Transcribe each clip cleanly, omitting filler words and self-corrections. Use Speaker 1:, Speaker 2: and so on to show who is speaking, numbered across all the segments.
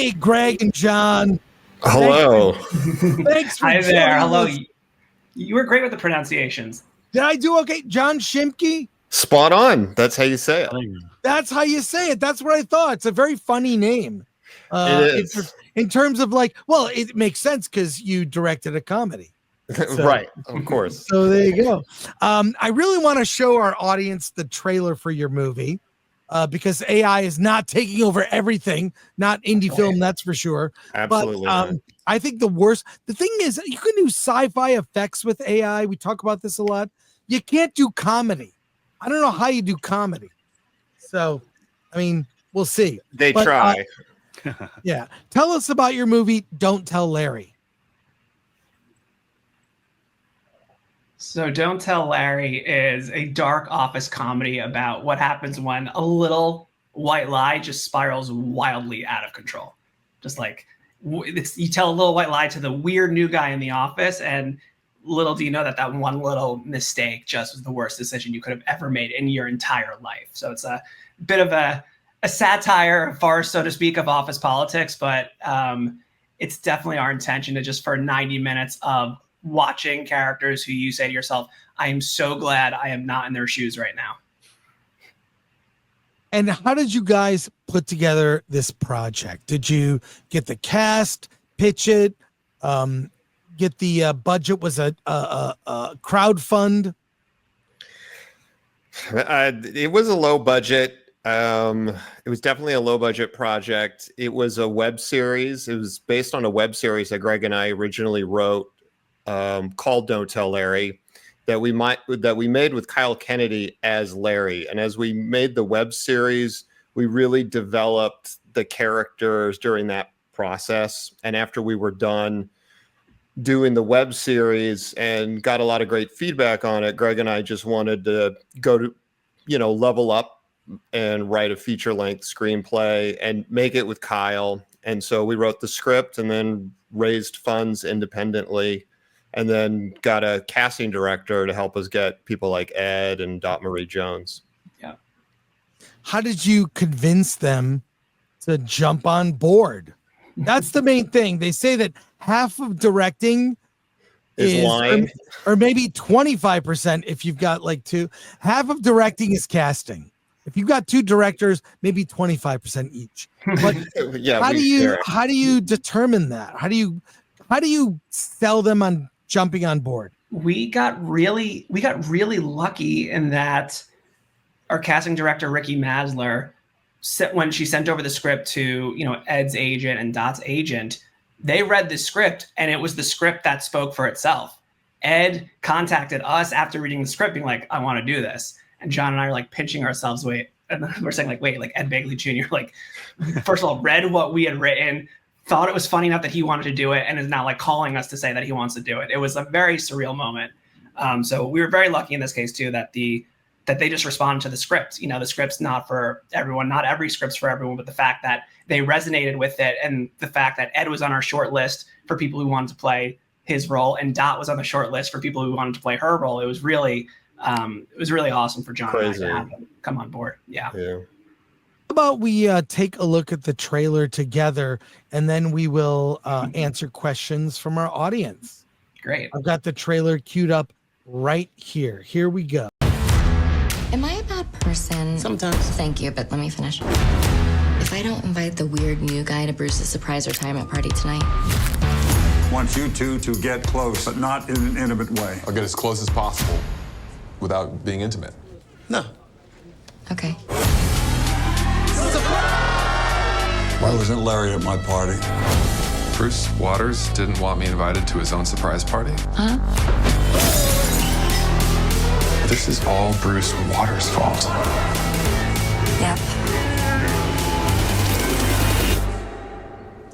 Speaker 1: Hey, Greg and John.
Speaker 2: Hello.
Speaker 1: Thanks for
Speaker 3: Hi there.
Speaker 1: joining
Speaker 3: Hello.
Speaker 1: us.
Speaker 3: You were great with the pronunciations.
Speaker 1: Did I do okay? John Schimke?
Speaker 2: Spot on. That's how you say it.
Speaker 1: That's how you say it. That's what I thought. It's a very funny name.
Speaker 2: It is.
Speaker 1: In terms of like, well, it makes sense because you directed a comedy. So,
Speaker 2: right. Of course.
Speaker 1: So there you go. I really want to show our audience the trailer for your movie because AI is not taking over everything, not indie film, that's for sure.
Speaker 2: Absolutely.
Speaker 1: But I think the thing is, you can do sci-fi effects with AI. We talk about this a lot. You can't do comedy. I don't know how you do comedy. So, I mean, we'll see.
Speaker 2: They try.
Speaker 1: Yeah. Tell us about your movie, Don't Tell Larry.
Speaker 3: So Don't Tell Larry is a dark office comedy about what happens when a little white lie just spirals wildly out of control. Just like you tell a little white lie to the weird new guy in the office, and little do you know that one little mistake just was the worst decision you could have ever made in your entire life. So it's a bit of a satire, farce, so to speak, of office politics, but it's definitely our intention to just for 90 minutes of watching characters who you say to yourself, I am so glad I am not in their shoes right now.
Speaker 1: And how did you guys put together this project? Did you get the cast, pitch it, get the budget? Was a crowd fund?
Speaker 2: It was a low budget. It was definitely a low budget project. It was a web series. It was based on a web series that Greg and I originally wrote called Don't Tell Larry that we made with Kyle Kennedy as Larry. And as we made the web series, we really developed the characters during that process. And after we were done doing the web series and got a lot of great feedback on it, Greg and I just wanted to go to, level up and write a feature-length screenplay and make it with Kyle. And so we wrote the script and then raised funds independently, and then got a casting director to help us get people like Ed and Dot Marie Jones.
Speaker 3: Yeah.
Speaker 1: How did you convince them to jump on board? That's the main thing. They say that half of directing is
Speaker 2: lying,
Speaker 1: or maybe 25% if you've got like two. Half of directing is casting. If you've got two directors, maybe 25% each. But
Speaker 2: yeah,
Speaker 1: how do you determine that? How do you sell them on jumping on board?
Speaker 3: We got really lucky in that our casting director, Ricky Masler, when she sent over the script to, Ed's agent and Dot's agent, they read the script and it was the script that spoke for itself. Ed contacted us after reading the script being like, I want to do this. And John and I are like pinching ourselves, wait. And then we're saying like, wait, like Ed Begley Jr., like, first of all, read what we had written, thought it was funny enough that he wanted to do it, and is now like calling us to say that he wants to do it. It was a very surreal moment. So we were very lucky in this case too, that they just responded to the script. The script's not for everyone, not every script's for everyone, but the fact that they resonated with it, and the fact that Ed was on our short list for people who wanted to play his role, and Dot was on the short list for people who wanted to play her role. It was really awesome for John and I to have him come on board. Yeah.
Speaker 1: How about we take a look at the trailer together, and then we will answer questions from our audience.
Speaker 3: Great.
Speaker 1: I've got the trailer queued up right here. Here we go.
Speaker 4: Am I a bad person?
Speaker 5: Sometimes.
Speaker 4: Thank you, but let me finish. If I don't invite the weird new guy to Bruce's surprise retirement party tonight.
Speaker 6: I want you two to get close, but not in an intimate way.
Speaker 7: I'll get as close as possible without being intimate.
Speaker 5: No.
Speaker 4: Okay.
Speaker 6: Why wasn't Larry at my party?
Speaker 7: Bruce Waters didn't want me invited to his own surprise party.
Speaker 4: Huh?
Speaker 7: This is all Bruce Waters' fault.
Speaker 4: Yep.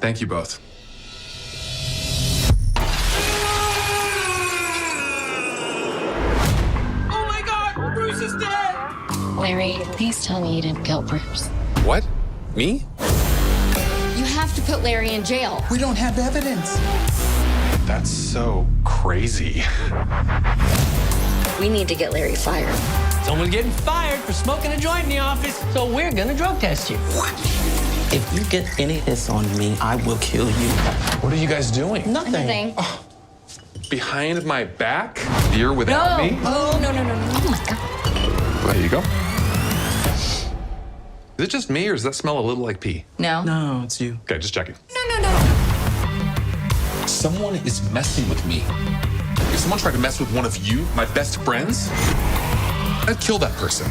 Speaker 7: Thank you both.
Speaker 5: Oh my God, Bruce is dead!
Speaker 4: Larry, please tell me you didn't kill Bruce.
Speaker 7: What? Me?
Speaker 4: You have to put Larry in jail.
Speaker 5: We don't have evidence.
Speaker 7: That's so crazy.
Speaker 4: We need to get Larry fired.
Speaker 5: Someone's getting fired for smoking a joint in the office, so we're gonna drug test you. If you get any of this on me, I will kill you.
Speaker 7: What are you guys doing?
Speaker 5: Nothing.
Speaker 7: Behind my back? You're without me?
Speaker 4: Oh, no. Oh, my God.
Speaker 7: There you go. Is it just me, or does that smell a little like pee?
Speaker 4: No.
Speaker 5: No, it's you.
Speaker 7: Okay, just checking.
Speaker 4: No.
Speaker 7: Someone is messing with me. If someone tried to mess with one of you, my best friends, I'd kill that person.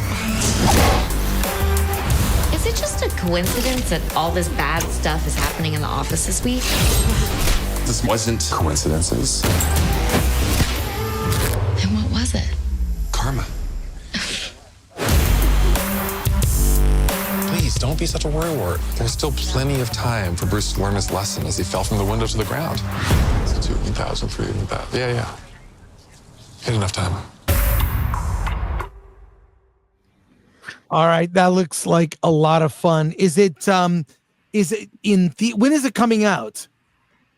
Speaker 4: Is it just a coincidence that all this bad stuff is happening in the office this week?
Speaker 7: This wasn't coincidences.
Speaker 4: And what was it?
Speaker 7: Karma. Please, don't be such a worrywart. There's still plenty of time for Bruce to learn his lesson as he fell from the window to the ground. So 2,000, 3,000. Yeah. Had enough time.
Speaker 1: All right, that looks like a lot of fun. Is it when is it coming out?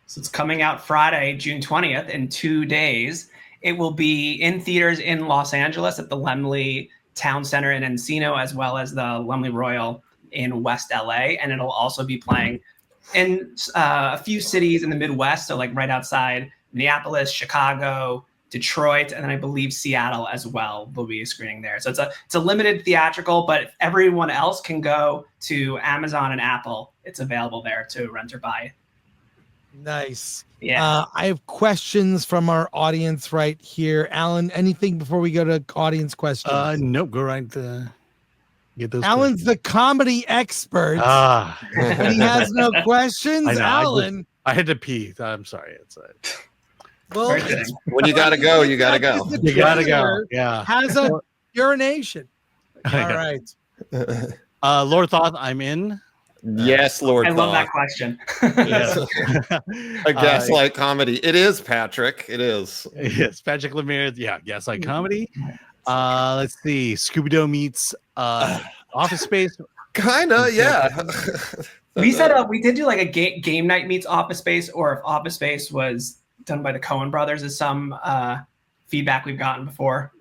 Speaker 3: So it's coming out Friday, June 20th, in 2 days. It will be in theaters in Los Angeles at the Laemmle Town Center in Encino, as well as the Laemmle Royal in West LA. And it'll also be playing in a few cities in the Midwest, so like right outside Minneapolis, Chicago, Detroit, and then I believe Seattle as well. There'll be a screening there. So it's a limited theatrical, but if everyone else can go to Amazon and Apple, it's available there to rent or buy.
Speaker 1: Nice.
Speaker 3: Yeah.
Speaker 1: I have questions from our audience right here. Alan, anything before we go to audience questions?
Speaker 8: Nope. Go right get those.
Speaker 1: Alan's the comedy expert. But he has no questions.
Speaker 8: I know,
Speaker 1: Alan.
Speaker 8: I had to pee. I'm sorry. It's
Speaker 1: well,
Speaker 2: When you gotta go, you gotta go.
Speaker 8: you gotta go. Yeah.
Speaker 1: Has a urination. All right.
Speaker 8: Lord Thoth, I'm in.
Speaker 2: Yes, Lord.
Speaker 3: I love
Speaker 2: Thoth.
Speaker 3: that question.
Speaker 8: Yes.
Speaker 2: A gaslight comedy. It is, Patrick. It is.
Speaker 8: Yes, Patrick Lemire. Yeah, gaslight comedy. Let's see. Scooby-Doo meets Office Space.
Speaker 2: Kinda, yeah.
Speaker 3: We said we did do like a game night meets Office Space, or if Office Space was done by the Coen brothers, is some feedback we've gotten before.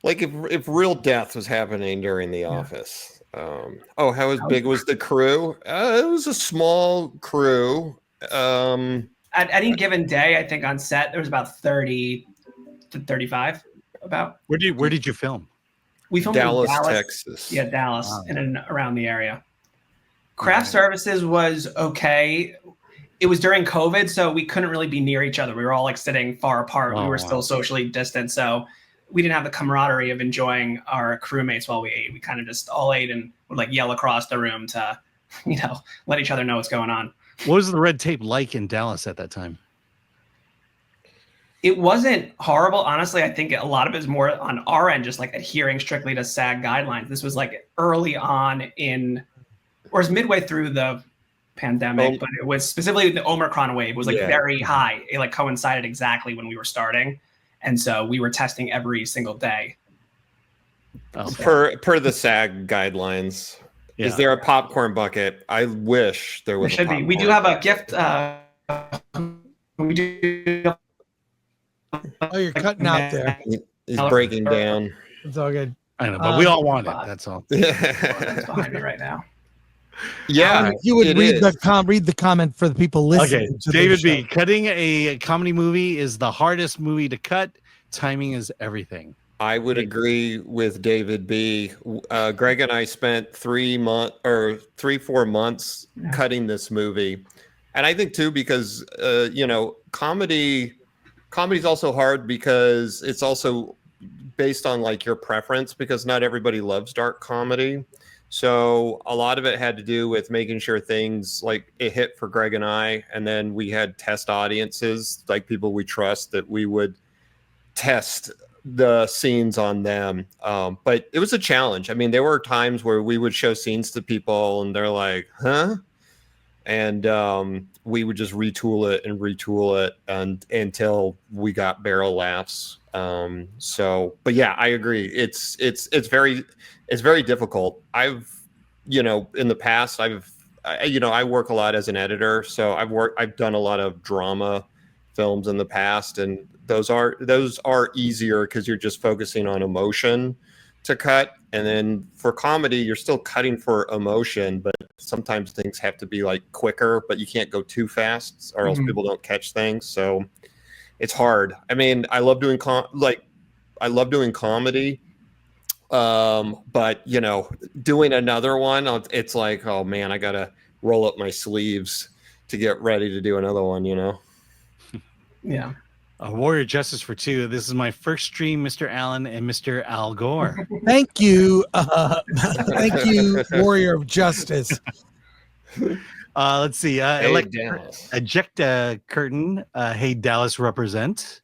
Speaker 2: Like if real death was happening during The Office. How big was the crew? It was a small crew.
Speaker 3: At any given day, I think on set there was about 30 to 35. About.
Speaker 8: Where did you film?
Speaker 3: We filmed
Speaker 2: Dallas,
Speaker 3: in Dallas,
Speaker 2: Texas.
Speaker 3: Yeah, Dallas, and around the area. Craft services was okay. It was during COVID, so we couldn't really be near each other. We were all like sitting far apart. We were still socially distant, so we didn't have the camaraderie of enjoying our crewmates while we ate. We kind of just all ate and would like yell across the room to, let each other know what's going on.
Speaker 8: What was the red tape like in Dallas at that time?
Speaker 3: It wasn't horrible. Honestly, I think a lot of it is more on our end, just like adhering strictly to SAG guidelines. This was like early on or it was midway through the pandemic, but it was specifically the Omicron wave was like very high. It like coincided exactly when we were starting. And so we were testing every single day.
Speaker 2: Per the SAG guidelines. Yeah. Is there a popcorn bucket? I wish there was.
Speaker 3: There should be. We do have a gift. We do.
Speaker 1: Oh, you're cutting out there.
Speaker 2: He's breaking down.
Speaker 1: It's all good.
Speaker 8: I know, but we all want it. That's all.
Speaker 3: It's behind me right now.
Speaker 2: Yeah,
Speaker 1: you would read the comment for the people listening.
Speaker 8: Okay, David B. Cutting a comedy movie is the hardest movie to cut. Timing is everything.
Speaker 2: I would agree with David B. Greg and I spent 4 months cutting this movie, and I think too because comedy is also hard because it's also based on like your preference, because not everybody loves dark comedy. So a lot of it had to do with making sure things like it hit for Greg and I, and then we had test audiences, like people we trust, that we would test the scenes on them. But it was a challenge. I mean, there were times where we would show scenes to people and they're like, huh? And we would just retool it and until we got barrel laughs. But yeah, I agree. It's very difficult. I've in the past, I work a lot as an editor, so I've done a lot of drama films in the past, and those are easier because you're just focusing on emotion to cut. And then for comedy, you're still cutting for emotion, but sometimes things have to be like quicker, but you can't go too fast or else people don't catch things. So it's hard. I mean, I love doing comedy. But you know, doing another one, it's like, oh man, I gotta roll up my sleeves to get ready to do another one, you know?
Speaker 3: Yeah.
Speaker 8: Warrior Justice for 2. This is my first stream, Mr. Allen and Mr. Al Gore.
Speaker 1: Thank you. Thank you, Warrior of Justice.
Speaker 8: Let's see.
Speaker 2: Hey, Dallas.
Speaker 8: Ejecta Curtain. Hey, Dallas represent.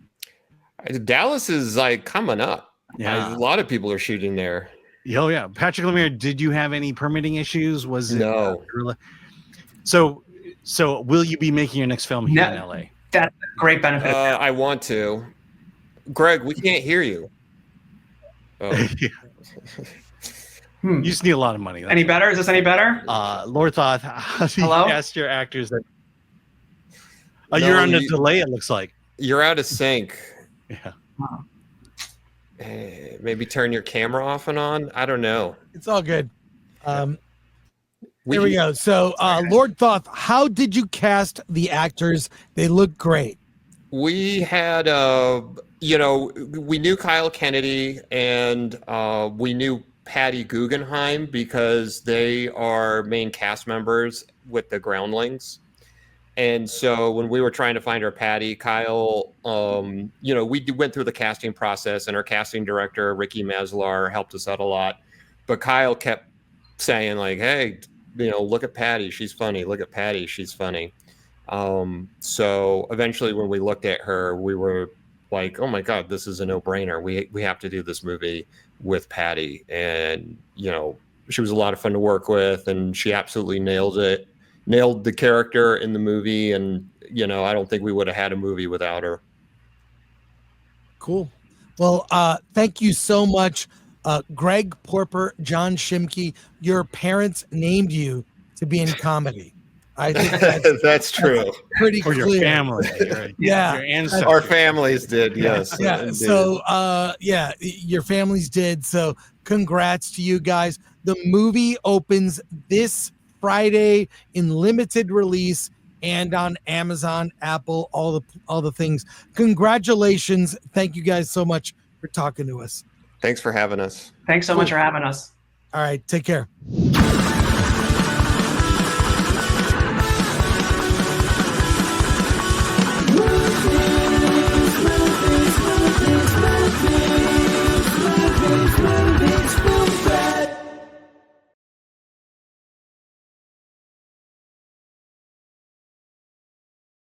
Speaker 2: Dallas is like coming up.
Speaker 8: Yeah.
Speaker 2: A lot of people are shooting there.
Speaker 8: Oh, yeah. Patrick Lemire, did you have any permitting issues? Was it?
Speaker 2: No.
Speaker 8: So will you be making your next film here in LA?
Speaker 3: That's a great benefit.
Speaker 2: I want to. Greg, we can't hear you. Oh.
Speaker 8: You just need a lot of money.
Speaker 3: Any better? Is this any better?
Speaker 8: Lord Thoth, how do you
Speaker 3: Hello?
Speaker 8: cast your actors? That
Speaker 2: No,
Speaker 8: you're on a delay, it looks like.
Speaker 2: You're out of sync.
Speaker 8: Yeah.
Speaker 2: Hey, maybe turn your camera off and on. I don't know.
Speaker 1: It's all good. Here we go. So, Lord Thoth, how did you cast the actors? They look great.
Speaker 2: We had, we knew Kyle Kennedy and we knew Patty Guggenheim because they are main cast members with the Groundlings. And so when we were trying to find our Patty, Kyle, we went through the casting process and our casting director, Ricky Maslar, helped us out a lot. But Kyle kept saying like, hey, look at Patty. She's funny. Look at Patty. She's funny. So eventually when we looked at her, we were like, oh my God, this is a no-brainer. We have to do this movie with Patty. And, she was a lot of fun to work with and she absolutely nailed the character in the movie. And, I don't think we would have had a movie without her.
Speaker 1: Cool. Well, thank you so much. Greg Porper, John Schimke, your parents named you to be in comedy. I think
Speaker 2: that's true.
Speaker 1: Pretty
Speaker 8: For
Speaker 1: clear.
Speaker 8: your family. Right?
Speaker 1: Yeah.
Speaker 8: Your ancestors.
Speaker 2: Our families did. Yes.
Speaker 1: Yeah.
Speaker 2: Indeed.
Speaker 1: So, your families did. So congrats to you guys. The movie opens this Friday in limited release and on Amazon, Apple, all the things. Congratulations. Thank you guys so much for talking to us.
Speaker 2: Thanks for having us.
Speaker 3: Thanks so much for having us.
Speaker 1: All right. Take care.